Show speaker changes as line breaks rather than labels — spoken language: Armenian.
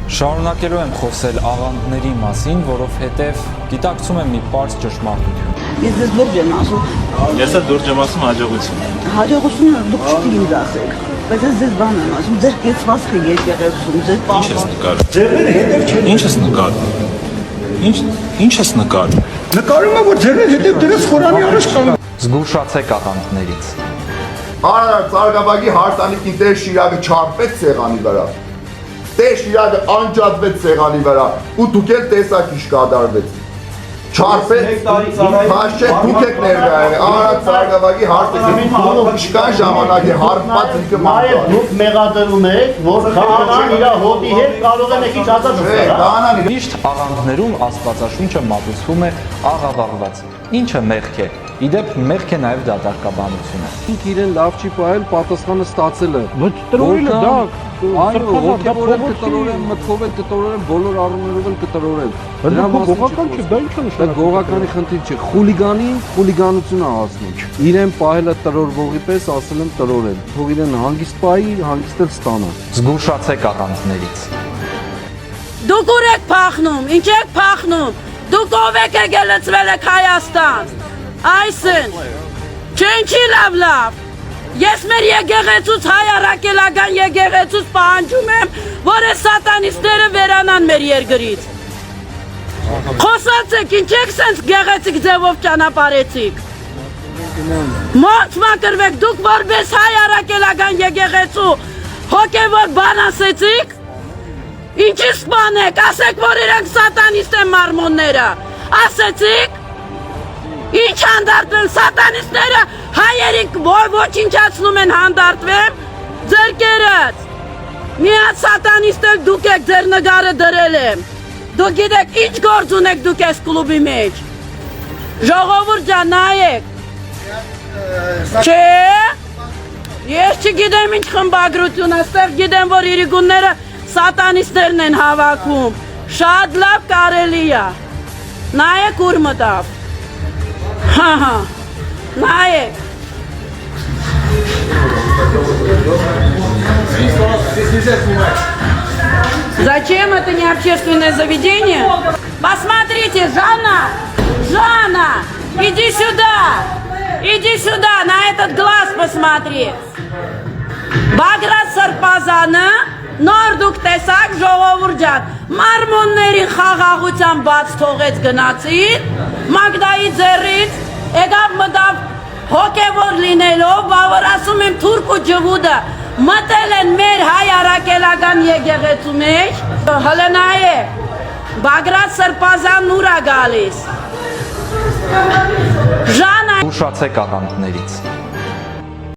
Շարունակելու եմ խոսել աղանդների մասին, որովհետև գիտակցում եմ մի պարզ ճշմարտություն։
Ես ձեզ լուրջ եմ ասում։
Ես էլ լուրջ եմ ասում հաջողություն։
Հաջողությունը դուք չգիտեք ինձ ասեք։ Բայց ես ձեզ բան եմ ասում, ձեր կեցվածքը եկեղեցում, ձեր
Ինչ ես նկարում։
Ձերները հետև չեն։
Ինչ ես նկարում։ Ինչ ես նկարում։
Նկարում է, որ ձերները հետև դրես խորանի առաջ կան։
Զգուշացեք աղանդներից։
Արարար Ծարգավագի հարսանիքին տեր Շիրակը չարպեց սեղանի վրա։ Տեր Շիրակը անջատվեց սեղանի վրա ու դուք էլ տեսակ իշ կատարվեց։ Չարպեց, հաշե դուք եք ներկա եղել, Արարար Ծարգավագի հարսանիքին դու իշկան ժամանակ է հարպած ինքը
Նաև դուք մեղադրում եք, որ քահանան իր հոտի հետ կարող է մեկից ազատ
Քահանան
Միշտ աղանդներում Աստվածաշունչը մատուցվում է աղավաղված, ինչը մեղք է։ Իդեպ մեղք է նաև դատարկաբանությունը։
Ինք իրեն լավ չի պահել, պատասխանը ստացել է։
Բայց տրորելը դա
Այո, հոգևորել կտրորեն, մտքով էլ կտրորեն, բոլոր առումներով էլ կտրորեն։
Դա գողական չէ, դա ինչ է նշանակում։
Դա գողականի խնդիր չէ։ Խուլիգանին խուլիգանություն է հասնում։ Իրեն պահելը տրորվողի պես ասել եմ տրորել։ Թող իրեն հանգիստ պահի, հանգիստ էլ ստանա։
Զգուշացեք աղանդներից։
Դուք ուր եք փախնում, ինչ եք փախնում, դուք ով եք եկել լծվել եք Հայաստան, այսն, չի լավ, ես մեր եկեղեցուց հայ առաքելական եկեղեցուց պահանջում եմ, որ այս սատանիստները վերանան մեր երկրից, խոսած եք, ինչ եք սենց գեղեցիկ ձևով ճանապարհեցիք, մոտ մակրվեք, դուք որպես հայ առաքելական եկեղեցու հոգևոր բան ասեցիք, Ինչի սպանեք, ասեք, որ իրենք սատանիստ են մարմոնները, ասեցիք, ինչ հանդարտվեն, սատանիստները հայերին ոչնչացնում են հանդարտվեմ, ձեր կերած, միած սատանիստ էլ դուք եք ձեր նգարը դրել եմ, դուք գիտեք, ինչ գործ ունեք դուք ես կլուբի մեջ, ժողովուրդ ջան, նայեք, չէ, ես չգիտեմ ինչ խմբագրություն, աստեղ գիտեմ, որ իրիկունները Սատանիստներն են հավաքում, շատ լավ կարելի է, նայեք ուր մտավ, նայեք, Зачем это не общественное заведение? Посмотрите, Жанна, иди сюда, на этот глаз посмотри, Баграт Սրբազանը Նոր դուք տեսակ ժողովուրդ ջան, մարմոններին խաղաղության բաց թողեց գնացին, Մագդայի ձեռից եկավ մտավ հոգևոր լինելով, բավար ասում եմ թուրք ու ջհուդը մտել են մեր հայ առաքելական եկեղեցու մեջ, հələ նայեք, Բագրատ Սրբազանն ուր է գալիս, Ժանա
Զգուշացեք աղանդներից։